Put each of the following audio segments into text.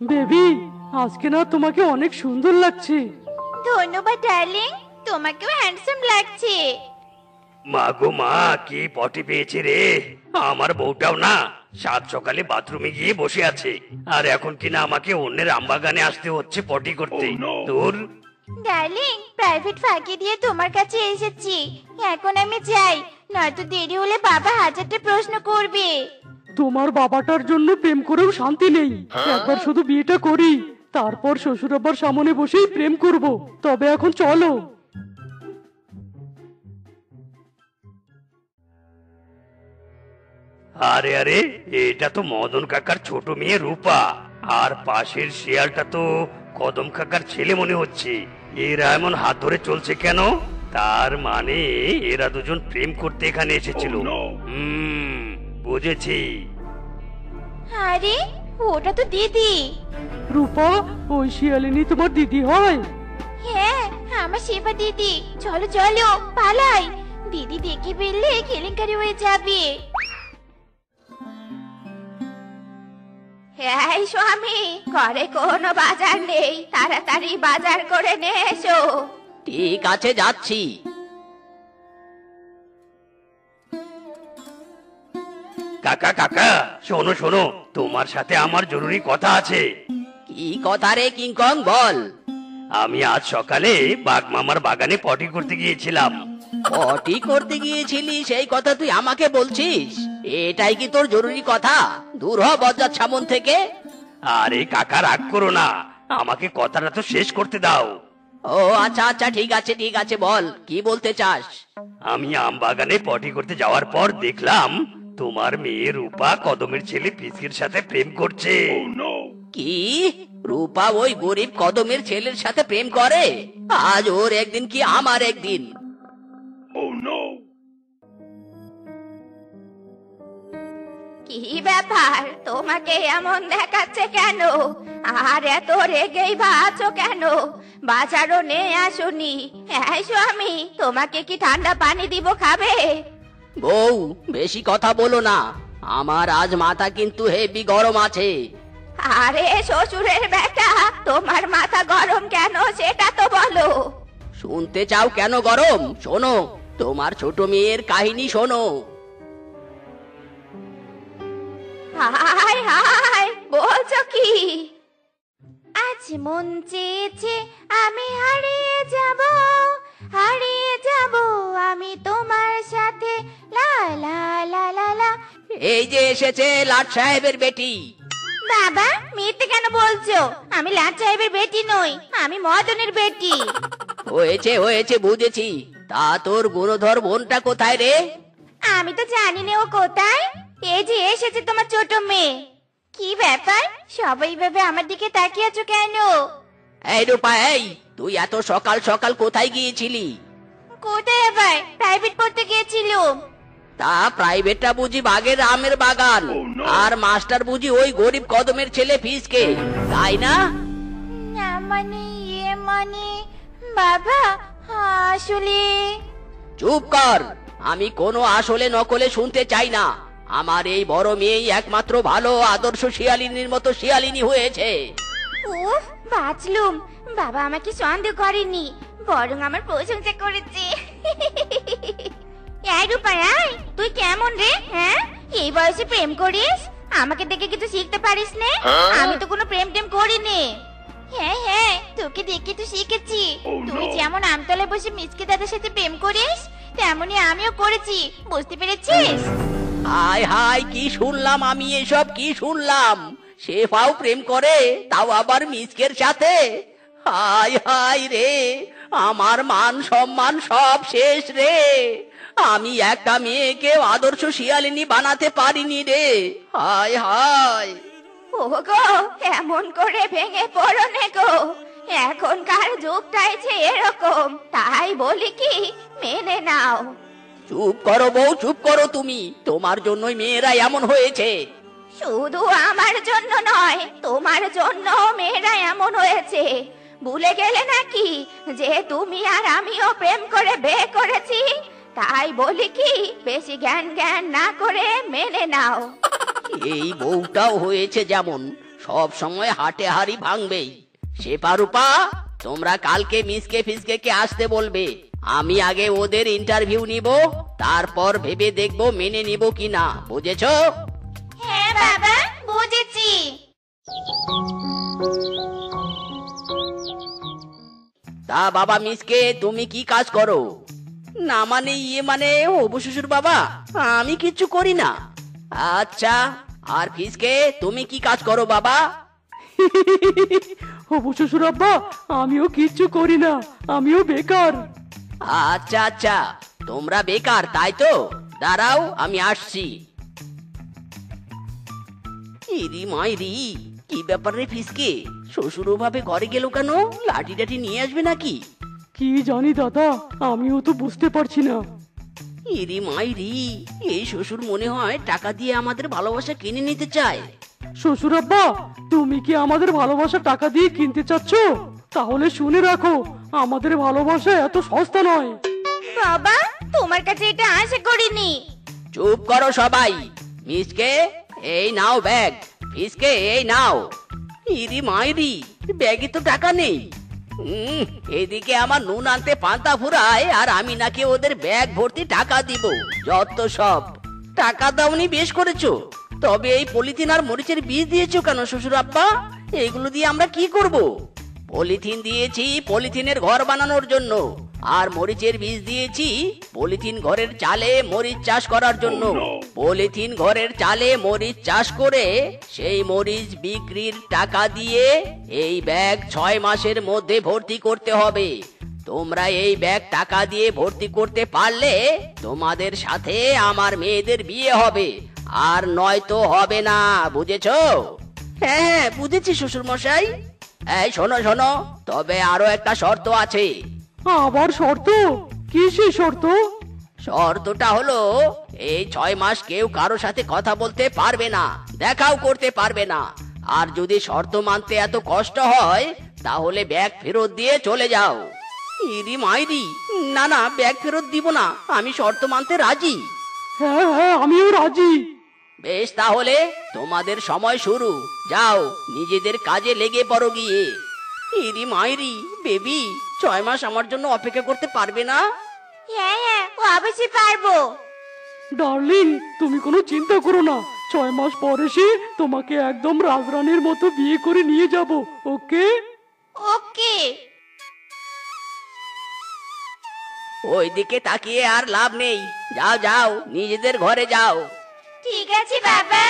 Baby, আজকে না তোমাকে অনেক সুন্দর লাগছে। ধন্যবাদ ডার্লিং, তোমাকেও হ্যান্ডসাম লাগছে। মা গো মা, কি পটি পেয়েছে রে। আমার বউটাও না সাত সকালে বাথরুমে গিয়ে বসে আছে, আর এখন কিনা আমাকে অন্যের আমবাগানে আসতে হচ্ছে পটি করতে। তোর ডার্লিং, প্রাইভেট ফাঁকি দিয়ে তোমার কাছে এসেছি। এখন আমি যাই, নয়তো দেরি হলে বাবা হাজারটা প্রশ্ন করবে। তোমার বাবাটার জন্য প্রেম করেও শান্তি নেই। একবার শুধু বিয়েটা করি, তারপর শ্বশুর আব্বার সামনে বসেই প্রেম করব। তবে এখন চলো। আরে আরে, এটা তো মদন কাকার ছোট মেয়ে রূপা, আর পাশের শিয়ালটা তো কদম কাকার ছেলে মনে হচ্ছে। এরা এমন হাত ধরে চলছে কেন? তার মানে এরা দুজন প্রেম করতে এখানে এসেছিল। বুঝেছি। আরে, ওটা তো দিদি। রূপা, ওই শিয়ালিনী তোমার দিদি হয়? হ্যাঁ, আমার সেবা দিদি। চলো চলো পালাই, দিদি দেখে ফেললে কেলেঙ্কারি হয়ে যাবে। হ্যাঁ স্বামী, ঘরে কোনো বাজার নেই, তাড়াতাড়ি বাজার করে নিয়ে এসো। ঠিক আছে, যাচ্ছি। কাকা কাকা, শোনো শোনো, তোমার সাথে আমার জরুরি কথা আছে। কি কথা রে কিংকং, বল। আমি আজ সকালে বাঘ মামার বাগানে পটি করতে গিয়েছিলাম। পটি করতে গিয়েছিলি, সেই কথা তুই আমাকে বলছিস? এটাই কি তোর জরুরি কথা? দূর হ বজ্জাত সামন থেকে। আরে কাকা, রাগ করো না, আমাকে কথাটা তো শেষ করতে দাও। ও আচ্ছা আচ্ছা, ঠিক আছে ঠিক আছে, বল কি বলতে চাস। আমি আম বাগানে পটি করতে যাওয়ার পর দেখলাম তোমার মেয়ে রূপা কদমের ছেলে পিসকির সাথে প্রেম করছে। কি? রূপা ওই গরিব কদমের ছেলের সাথে প্রেম করে? আজ ওর একদিন কি আমার একদিন। কি ব্যাপার, তোমাকে এমন দেখাচ্ছে কেন? আর এত রেগেই ভাবছো কেন? বাজারও নিয়ে আসুনি। হ্যাঁ স্বামী, তোমাকে কি ঠান্ডা পানি দিব, খাবে? বউ, বেশি কথা বলো না, আমার আজ মাথা কিন্তু হেভি গরম আছে। আরে শ্বশুরের বেটা, তোমার মাথা গরম কেন সেটা তো বলো। শুনতে চাও কেন গরম? শোনো, তোমার ছোট মেয়ের কাহিনী শোনো। হায় হায়, বলছো কি? আজ মন চেয়েছে আমি হারিয়ে যাব, হারিয়ে যাব আমি তোমার সাথে। লা লা লা লা লা। এই যে এসেছে লাট সাহেবের বেটি। বাবা, মিথ্যে কেন বলছো? আমি লাট সাহেবের বেটি নই, আমি মদনের বেটি। হয়েছে হয়েছে, বুঝেছি। তা তোর গুণধর বোনটা কোথায় রে? আমি তো জানি না ও কোথায়। এই যে এসেছে তোমার ছোট মেয়ে। কি ব্যাপার, সবাই ভাবে আমার দিকে তাকিয়ে আছো কেন? এই রূপা, এই তুই এত সকাল সকাল কোথায় গিয়েছিলি? কোথায় আবার? প্রাইভেট পড়তে গিয়েছিলাম। তা প্রাইভেটটা বুঝি বাগের আমের বাগান, আর মাস্টার বুঝি ওই গরিব কদমের ছেলে ফিসকে, তাই না? না মানে, মানে বাবা, আসলে। চুপ কর, আমি কোনো আসলে নকলে শুনতে চাই না। আমার এই বড় মেয়েই একমাত্র ভালো আদর্শ শিয়ালিনীর মতো শিয়ালিনী হয়েছে। উফ, বাঁচলুম। বাবা আমাকে সন্দেহ করেনি, বরং আমার প্রশংসা করেছে। এই রূপা, তুই কেমন রে? হ্যাঁ, এই বয়সে প্রেম করিস? আমাকে দেখে কিছু শিখতে পারিস না? আমি তো কোনো প্রেম টেম করিনি। হ্যাঁ হ্যাঁ, তোকে দেখে তো শিখেছি। তুই যেমন আমতলায় বসে মিসকে দাদার সাথে প্রেম করিস, তেমনি আমিও করেছি, বুঝতে পেরেছিস? হায় হায়, কি শুনলাম আমি এসব, কি শুনলাম? শেফাও প্রেম করে, তাও আবার মিসকের সাথে? হায় হায় রে, আমার মান সম্মান সব শেষ রে। আমি একটা মেয়েকে আদর্শ শিয়ালিনী বানাতে পারিনি রে। হায় হায়। ওগো, এমন করে ভেঙে পড়ো না গো। এখনকার যুগটাই যে এরকম, তাই বলি কি, মেনে নাও। চুপ করো বউ, চুপ করো তুমি। তোমার জন্যই মেয়েরা এমন হয়েছে। শুধু আমার জন্য নয়, তোমার জন্য মেয়েরা এমন হয়েছে। ভুলে গেলে নাকি যে তুমি আর আমিও প্রেম করে বিয়ে করেছি? তাই বলি কি, বেশি জ্ঞান জ্ঞান না করে মেনে নাও। এই বউটাও হয়েছে যেমন, সব সময় হাটে হাড়ি ভাঙবেই। শেফা রূপা, তোমরা কালকে মিসকে ফিসকে কে আসতে বলবে। আমি আগে ওদের ইন্টারভিউ নিব, তারপর ভেবে দেখব মেনে নিব কিনা, বুঝেছো? হ্যাঁ বাবা, বুঝেছি। তা বাবা মিসকে, তুমি কি কাজ করো? না মানে মানে হবু শ্বশুর বাবা, আমি কিচ্ছু করি না। আচ্ছা, আর ফিসকে তুমি কি কাজ করো বাবা? হবু শ্বশুর আব্বা, আমিও কিচ্ছু করি না, আমিও বেকার। আচ্ছা আচ্ছা, তোমরা বেকার তাই তো? দাঁড়াও, আমি আসছি। ইরি মাইরি, কি ব্যাপার রে ফিসকে? শ্বশুর ভাবে ঘরে গেল কেন? লাঠি টাঠি নিয়ে আসবে নাকি? কি জানি দাদা, আমিও তো বুঝতে পারছি না। ইরি মাইরি, এই শ্বশুর মনে হয় টাকা দিয়ে আমাদের ভালোবাসা কিনে নিতে চায়। শ্বশুর আব্বা, তুমি কি আমাদের ভালোবাসা টাকা দিয়ে কিনতে চাচ্ছ? তাহলে শুনে রাখো, আমাদের ভালোবাসা এত সস্তা নয়। বাবা, তোমার কাছে এটা আশা করিনি। চুপ করো সবাই। মিসকে, এই নাও ব্যাগ। ফিসকে, এই নাও। ইরি মাইরি, ব্যাগে তো টাকা নেই। এদিকে আমার নুন আনতে পান্তা ফুরায়, আর আমি নাকি ওদের ব্যাগ ভর্তি টাকা দিব। যত সব। টাকা দাওনি বেশ করেছো, তবে এই পলিথিন আর মরিচের বীজ দিয়েছো কেন শ্বশুর আব্বা? এইগুলো দিয়ে আমরা কি করব? পলিথিন দিয়েছি পলিথিনের ঘর বানানোর জন্য, আর মরিচের বীজ দিয়েছি পলিথিন ঘরের চালে মরিচ চাষ করার জন্য। পলিথিন ঘরের চালে মরিচ চাষ করে সেই মরিচ বিক্রির টাকা দিয়ে এই ব্যাগ 6 মাসের মধ্যে ভর্তি করতে হবে। তোমরা এই ব্যাগ টাকা দিয়ে ভর্তি করতে পারলে তোমাদের সাথে আমার মেয়েদের বিয়ে হবে, আর নয়তো হবে না, বুঝেছো? হ্যাঁ, বুঝেছি শ্বশুর মশাই। এই শোনো শোনো, তবে আরো একটা শর্ত আছে। আবার শর্ত? কি সেই শর্ত? শর্তটা হলো, এই 6 মাস কেউ কারো সাথে কথা বলতে পারবে না, দেখাও করতে পারবে না। আর যদি শর্ত মানতে এত কষ্ট হয়, তাহলে ব্যাগ ফেরত দিয়ে চলে যাও। ইরি মাইরি, না না, ব্যাগ ফেরত দিব না, আমি শর্ত মানতে রাজি। হ্যাঁ হ্যাঁ, আমিও রাজি। বেশ, তাহলে তোমাদের সময় শুরু। যাও, নিজেদের কাজে লেগে পড়ো গিয়ে। ইরি মাইরি, বেবি, 6 মাস আমার জন্য অপেক্ষা করতে পারবে না? হ্যাঁ হ্যাঁ, অবশ্যই পারবো। ডার্লিং, তুমি কোনো চিন্তা করো না, 6 মাস পর এসে তোমাকে একদম রাজরানীর মতো বিয়ে করে নিয়ে যাব। ওকে? ওকে। ওইদিকে তাকিয়ে আর লাভ নেই। যাও যাও, নিজেদের ঘরে যাও। ঠিক আছে বাবা।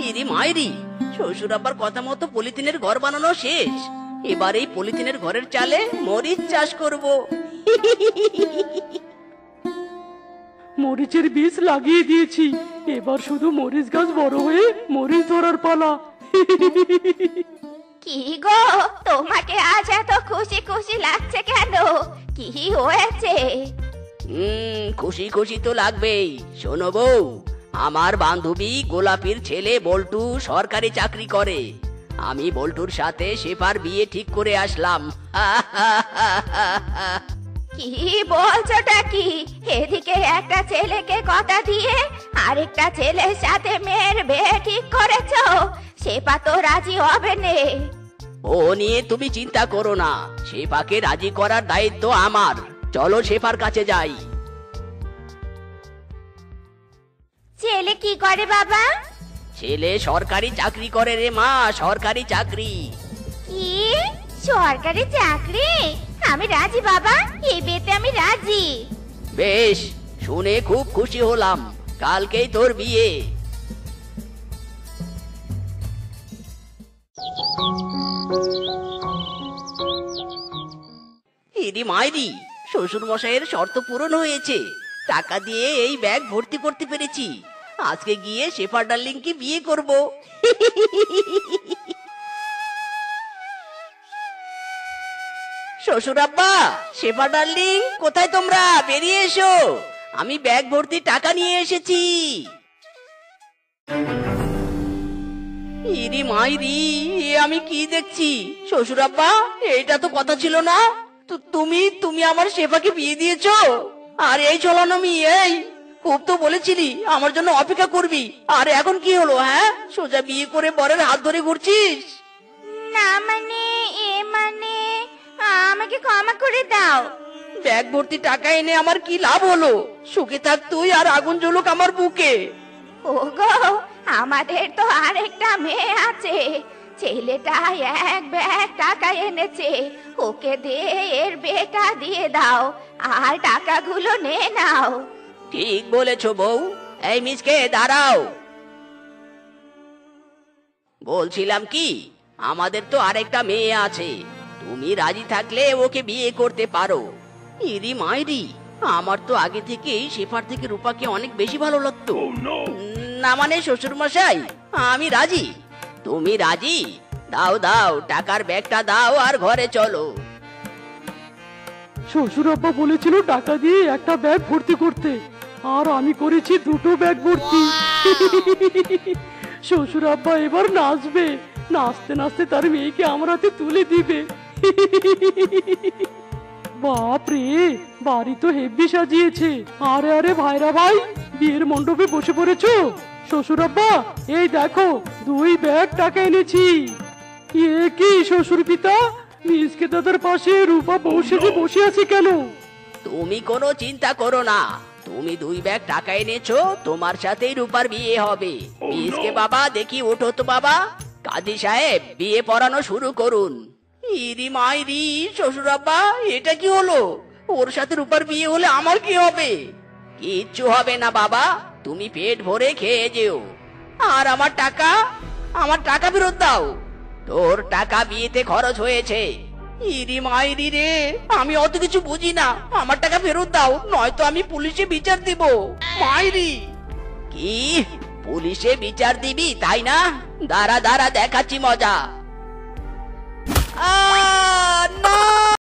ইরি মাইরি, শ্বশুর আব্বার কথা মতো পলিথিনের ঘর বানানো শেষ। এবার এই পলিথিনের ঘরের চালে মরিচ চাষ করব। মরিচের বীজ লাগিয়ে দিয়েছি, এবার শুধু মরিচ গাছ বড় হয়ে মরিচ ধরার পালা। কি গো, তোমাকে আজ এত খুশি খুশি লাগছে কেন? কি হয়েছে? খুশি খুশি তো লাগবেই। শোনো বউ, আমার বান্ধবী গোলাপির ছেলে বল্টু সরকারি চাকরি করে। আমি বল্টুর সাথে শেফার বিয়ে ঠিক করে আসলাম। কি বলছোটা কি? এদিকে একটা ছেলেকে কথা দিয়ে আরেকটা ছেলের সাথে মেয়ের বিয়ে ঠিক করেছো? সেপা তো রাজি হবে নে। ও নিয়ে তুমি চিন্তা করো না, শেফাকে রাজি করার দায়িত্ব আমার। চলো শেফার কাছে যাই। ছেলে কি করে বাবা? ছেলে সরকারি চাকরি করে রে মা, সরকারি চাকরি। কি সরকারি চাকরি? আমি রাজি বাবা, এই বিয়েতে আমি রাজি। বেশ, শুনে খুব খুশি হলাম। কালকেই তোর বিয়ে। ইরি মাইরি, শ্বশুর মশাইয়ের শর্ত পূরণ হয়েছে। টাকা দিয়ে এই ব্যাগ ভর্তি করতে পেরেছি। আজকে গিয়ে শেফার ডার্লিংকে বিয়ে করব। শ্বশুর আব্বা, শেফা ডার্লিং, কোথায় তোমরা? বেরিয়ে এসো, আমি ব্যাগ ভর্তি টাকা নিয়ে এসেছি। ইরি মাইরি, এ আমি কি দেখছি? শ্বশুর আব্বা, এটা তো কথা ছিল না। তুমি আমার শেফাকে বিয়ে দিয়েছো? আর এই চলো না, এই খুব তো বলেছিলি আমার জন্য অপেক্ষা করবি, আর এখন কি হলো? হ্যাঁ, সোজা বিয়ে করে বরের হাত ধরে ঘুরছিস? না মানে মানে আমাকে ক্ষমা করে দাও। ব্যাগ ভর্তি টাকা এনে আমার কি লাভ হলো? সুখে থাক তুই, আর আগুন জ্বলুক আমার বুকে। ওগো, আমাদের তো আরেকটা মেয়ে আছে। ছেলেটা এক ব্যাগ টাকা এনেছে, ওকে দিয়ে এর বেটা দিয়ে দাও, আর টাকাগুলো নে নাও। ঠিক বলেছো বউ। এই মিসকে দাঁড়াও। বলছিলাম কি, আমাদের তো আরেকটা মেয়ে আছে, তুমি রাজি থাকলে ওকে বিয়ে করতে পারো। ইরি মাইরি, আমার তো আগে থেকেই শেফার থেকে রূপাকে অনেক বেশি ভালো লাগতো। না মানে শ্বশুর মশাই, আমি রাজি। তুমি রাজি? দাও দাও, টাকার ব্যাগটা দাও আর ঘরে চলো। শ্বশুর আব্বা বলেছিল টাকা দিয়ে একটা ব্যাগ ভর্তি করতে, আর আমি করেছি দুটো ব্যাগ ভর্তি। শ্বশুর আব্বা এবার নাচবে, নাচতে নাচতে তার মেয়েকে আমার হাতে তুলে দিবে। বাপ রে, বাড়ি তো হেব্বি সাজিয়েছে। আরে আরে ভাইরা ভাই, বিয়ের মণ্ডপে বসে পড়েছো? শ্বশুর আব্বা, এই দেখো 2 ব্যাগ টাকা এনেছি। এ কি শ্বশুর পিতা, মিসকে দাদার পাশে রূপা বউ সেজে বসে আছে কেন? তুমি কোনো চিন্তা করো না, তুমি 2 ব্যাগ টাকা এনেছো, তোমার সাথেই রূপার বিয়ে হবে। মিসকে বাবা, দেখি ওঠো তো বাবা। কাজী সাহেব, বিয়ে পড়ানো শুরু করুন। ইরি মাইরি, শ্বশুর আব্বা, এটা কি হলো? ওর সাথে রূপার বিয়ে হলে আমার কি হবে? কিচ্ছু হবে না বাবা, তুমি পেট ভরে খেয়ে যেও। আর আমার টাকা ফেরত দাও। তোর টাকা বিয়েতে খরচ হয়েছে। ইরি মাইরি রে, আমি অত কিছু বুঝি না, আমার টাকা ফেরত দাও, নয়তো আমি পুলিশে বিচার দিব। মাইরি! কি, পুলিশে বিচার দিবি তাই না? দাঁড়া দাঁড়া, দেখাচ্ছি মজা।